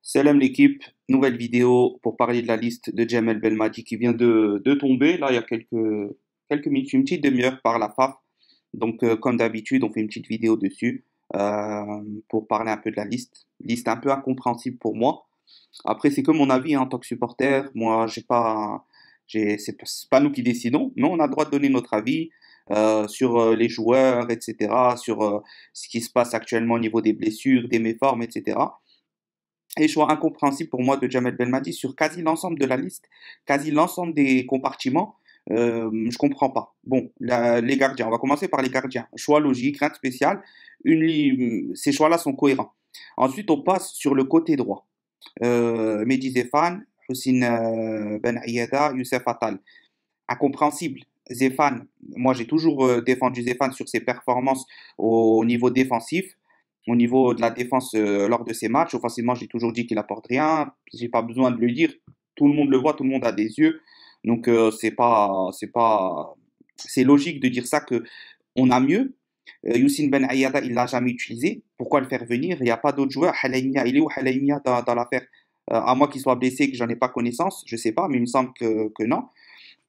Salam l'équipe, nouvelle vidéo pour parler de la liste de Jamel Belmadi qui vient de tomber, là il y a quelques minutes, une petite demi-heure par la FAF. Donc comme d'habitude, on fait une petite vidéo dessus pour parler un peu de la liste. Liste un peu incompréhensible pour moi. Après c'est que mon avis hein, en tant que supporter, moi c'est pas nous qui décidons, mais on a le droit de donner notre avis sur les joueurs, etc., sur ce qui se passe actuellement au niveau des blessures, des méformes, etc. Et choix incompréhensible pour moi de Jamel Belmadi sur quasi l'ensemble de la liste, quasi l'ensemble des compartiments. Je comprends pas. Bon, les gardiens, on va commencer par les gardiens. Choix logique, rien de spécial. Ces choix-là sont cohérents. Ensuite, on passe sur le côté droit. Mehdi Zefan, Houssine Ben Aïada, Youssef Attal. Incompréhensible. Zefan, moi j'ai toujours défendu Zefan sur ses performances au niveau défensif. Au niveau de la défense lors de ces matchs, offensivement, j'ai toujours dit qu'il apporte rien. J'ai pas besoin de le dire. Tout le monde le voit, tout le monde a des yeux. Donc c'est logique de dire ça que on a mieux. Youssine Ben Ayyada, il l'a jamais utilisé. Pourquoi le faire venir? Il n'y a pas d'autres joueurs. Halaimia, il est où Halaimia dans l'affaire? À moins qu'il soit blessé et que j'en ai pas connaissance, je sais pas, mais il me semble que non.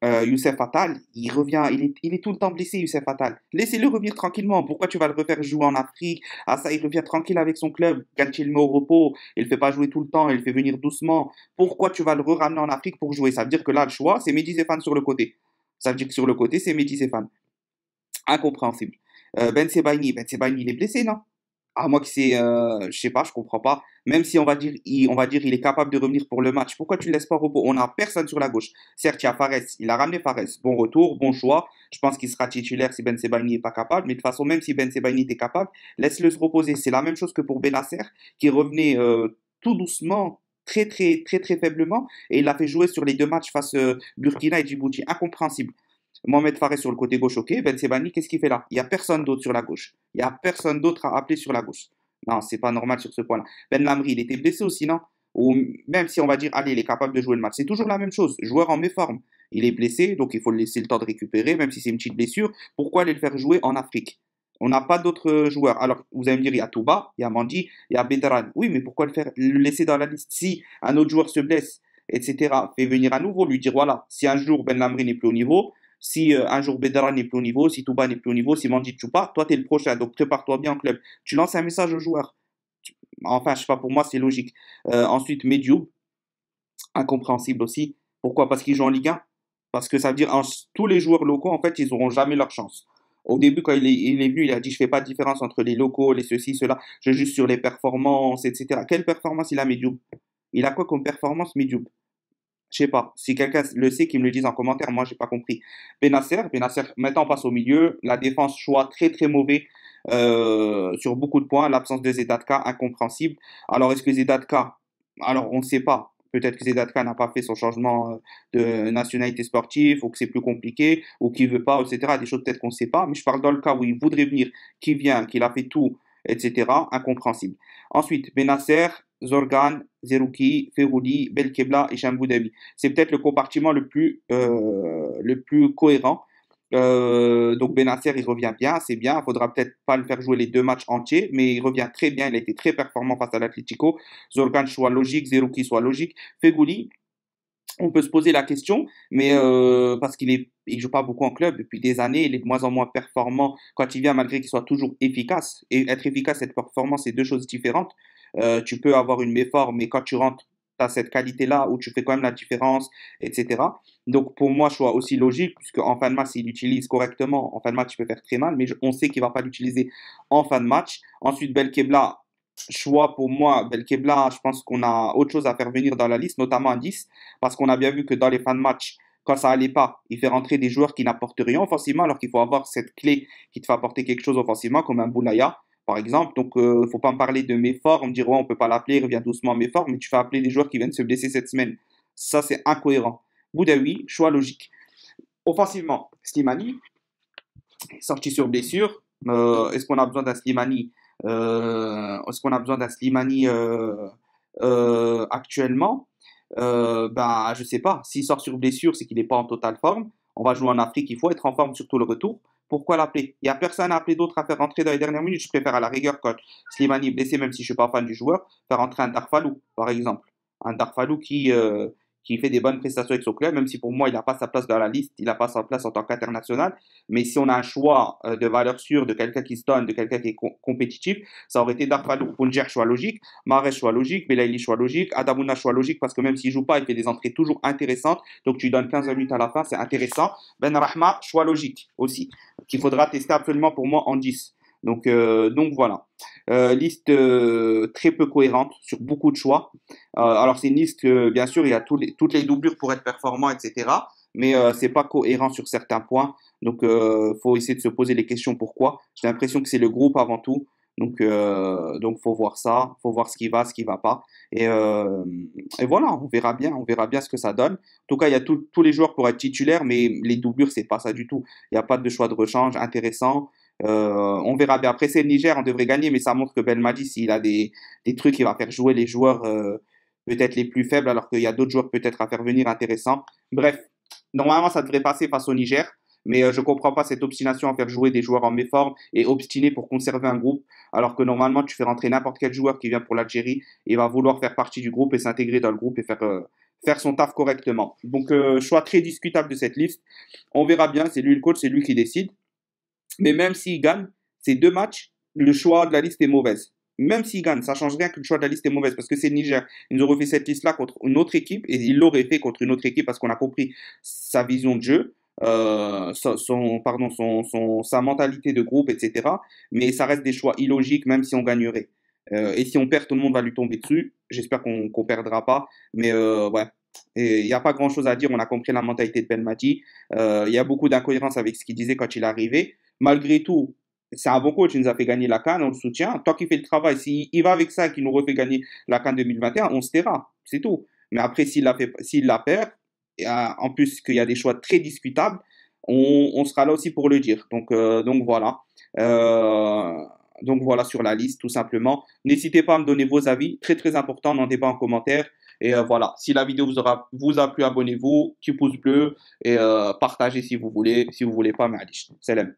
Youssef Attal, il revient, il est tout le temps blessé, Youssef Attal. Laissez-le revenir tranquillement. Pourquoi tu vas le refaire jouer en Afrique? Ah ça, il revient tranquille avec son club. Galtier le met au repos. Il le fait pas jouer tout le temps, il le fait venir doucement. Pourquoi tu vas le ramener en Afrique pour jouer? Ça veut dire que là, le choix, c'est Mehdi Zefan sur le côté. Ça veut dire que sur le côté, c'est Mehdi Zefan. Incompréhensible. Ben Sebaini, il est blessé, non? Ah, moi qui sais, je sais pas, je comprends pas. Même si on va dire il est capable de revenir pour le match, pourquoi tu le laisses pas au repos? On n'a personne sur la gauche. Certes, il y a Fares, il a ramené Fares. Bon retour, bon choix. Je pense qu'il sera titulaire si Ben Sebaini n'est pas capable. Mais de toute façon, même si Ben Sebaini était capable, laisse-le se reposer. C'est la même chose que pour Benasser, qui revenait tout doucement, très très très très faiblement, et il l'a fait jouer sur les deux matchs face Burkina et Djibouti. Incompréhensible. Mohamed Fares sur le côté gauche, ok. Ben Sebani, qu'est-ce qu'il fait là? Il n'y a personne d'autre sur la gauche. Il n'y a personne d'autre à appeler sur la gauche. Non, c'est pas normal sur ce point-là. Ben Lamri, il était blessé aussi, non? Ou même si on va dire, allez, il est capable de jouer le match. C'est toujours la même chose. Joueur en méforme. Il est blessé, donc il faut le laisser le temps de récupérer, même si c'est une petite blessure. Pourquoi aller le faire jouer en Afrique? On n'a pas d'autres joueurs. Alors, vous allez me dire, il y a Touba, il y a Mandi, il y a Bedran. Oui, mais pourquoi le laisser dans la liste? Si un autre joueur se blesse, etc., fait venir à nouveau, lui dire, voilà, si un jour Ben Lamri n'est plus au niveau, si un jour Bedra n'est plus au niveau, si Touba n'est plus au niveau, si Mandi ne joue pas, toi, tu es le prochain. Donc, prépare-toi bien en club. Tu lances un message aux joueurs. Enfin, je sais pas, pour moi, c'est logique. Ensuite, Medioub, incompréhensible aussi. Pourquoi? Parce qu'ils jouent en Ligue 1. Parce que ça veut dire tous les joueurs locaux, en fait, ils n'auront jamais leur chance. Au début, quand il est venu, il a dit, je fais pas de différence entre les locaux, les ceci, cela. Je juge sur les performances, etc. Quelle performance il a, Medioub? Il a quoi comme performance, Medioub? Je sais pas. Si quelqu'un le sait, qu'il me le dise en commentaire. Moi, j'ai pas compris. Benasser, maintenant on passe au milieu. La défense, choix très très mauvais sur beaucoup de points. L'absence de Zedatka, incompréhensible. Alors, est-ce que Zedatka, alors on ne sait pas. Peut-être que Zedatka n'a pas fait son changement de nationalité sportive, ou que c'est plus compliqué, ou qu'il veut pas, etc. Des choses peut-être qu'on ne sait pas. Mais je parle dans le cas où il voudrait venir, qui vient, qu'il a fait tout, etc. Incompréhensible. Ensuite, Benasser, Zorgan, Zerouki, Ferouli, Belkebla et Chamboudabi. C'est peut-être le compartiment le plus cohérent. Donc Benasser, il revient bien, c'est bien. Il faudra peut-être pas le faire jouer les deux matchs entiers, mais il revient très bien. Il a été très performant face à l'Atlético. Zorgan soit logique, Zerouki soit logique. Fegouli, on peut se poser la question, mais parce il joue pas beaucoup en club depuis des années, il est de moins en moins performant quand il vient, malgré qu'il soit toujours efficace. Et être efficace et être performant, c'est deux choses différentes. Tu peux avoir une méforme, mais quand tu rentres, tu as cette qualité-là où tu fais quand même la différence, etc. Donc pour moi, choix aussi logique, puisque en fin de match, s'il l'utilise correctement, en fin de match, il peut faire très mal, mais on sait qu'il va pas l'utiliser en fin de match. Ensuite, Belkebla, choix pour moi, Belkebla, je pense qu'on a autre chose à faire venir dans la liste, notamment un 10, parce qu'on a bien vu que dans les fins de match, quand ça allait pas, il fait rentrer des joueurs qui n'apportent rien offensivement, alors qu'il faut avoir cette clé qui te fait apporter quelque chose offensivement, comme un Boulaya, par exemple. Donc, faut pas me parler de Méfort, me dire, ouais, on peut pas l'appeler, il revient doucement Méfort, mais tu fais appeler des joueurs qui viennent se blesser cette semaine. Ça, c'est incohérent. Boudaoui, choix logique. Offensivement, Slimani, sorti sur blessure. Est-ce qu'on a besoin d'un Slimani actuellement? Je sais pas. S'il sort sur blessure, c'est qu'il n'est pas en totale forme. On va jouer en Afrique, il faut être en forme, surtout le retour. Pourquoi l'appeler? Il n'y a personne à appeler d'autre à faire rentrer dans les dernières minutes. Je préfère à la rigueur quand Slimani est blessé, même si je suis pas fan du joueur, faire rentrer un Darfalou, par exemple. Un Darfalou qui fait des bonnes prestations avec son club, même si pour moi il n'a pas sa place dans la liste, il n'a pas sa place en tant qu'international. Mais si on a un choix de valeur sûre, de quelqu'un qui se donne, de quelqu'un qui est compétitif, ça aurait été Darfalou. Punjer, choix logique. Mahrez, choix logique. Belaïli, choix logique. Adamouna, choix logique, parce que même s'il joue pas, il fait des entrées toujours intéressantes. Donc tu donnes 15 minutes à la fin, c'est intéressant. Ben Rahma, choix logique aussi, qu'il faudra tester absolument pour moi en 10. Donc voilà. Liste très peu cohérente sur beaucoup de choix. Alors c'est une liste que bien sûr il y a toutes les doublures pour être performant, etc. Mais c'est pas cohérent sur certains points. Faut essayer de se poser les questions pourquoi. J'ai l'impression que c'est le groupe avant tout. Donc faut voir ça, faut voir ce qui va pas. Et voilà, on verra bien ce que ça donne. En tout cas, il y a tous les joueurs pour être titulaires, mais les doublures, c'est pas ça du tout. Il n'y a pas de choix de rechange intéressant. On verra bien. Après, c'est le Niger, on devrait gagner, mais ça montre que Belmadi, s'il a des trucs, il va faire jouer les joueurs peut-être les plus faibles, alors qu'il y a d'autres joueurs peut-être à faire venir intéressants. Bref, normalement, ça devrait passer face au Niger. Mais je comprends pas cette obstination à faire jouer des joueurs en méforme et obstiné pour conserver un groupe, alors que normalement tu fais rentrer n'importe quel joueur qui vient pour l'Algérie et va vouloir faire partie du groupe et s'intégrer dans le groupe et faire son taf correctement. Choix très discutable de cette liste. On verra bien, c'est lui le coach, c'est lui qui décide. Mais même s'il gagne ces deux matchs, le choix de la liste est mauvaise. Même s'il gagne, ça change rien que le choix de la liste est mauvaise parce que c'est le Niger. Ils nous auraient fait cette liste-là contre une autre équipe et ils l'auraient fait contre une autre équipe parce qu'on a compris sa vision de jeu, sa mentalité de groupe, etc. Mais ça reste des choix illogiques même si on gagnerait. Et si on perd, tout le monde va lui tomber dessus. J'espère qu'on perdra pas. Mais ouais, il n'y a pas grand-chose à dire. On a compris la mentalité de Belmadi. Il y a beaucoup d'incohérences avec ce qu'il disait quand il est arrivé. Malgré tout, c'est un bon coach, il nous a fait gagner la CAN, on le soutient. Tant qu'il fait le travail, s'il va avec ça, qu'il nous refait gagner la CAN 2021, on se taira, c'est tout. Mais après, s'il la perd, et, en plus qu'il y a des choix très discutables, on sera là aussi pour le dire. Donc voilà. Donc voilà sur la liste, tout simplement. N'hésitez pas à me donner vos avis, très très important, n'en débat en commentaire. Et voilà, si la vidéo vous a plu, abonnez-vous, petit pouce bleu et partagez si vous voulez pas, mais allez, salam.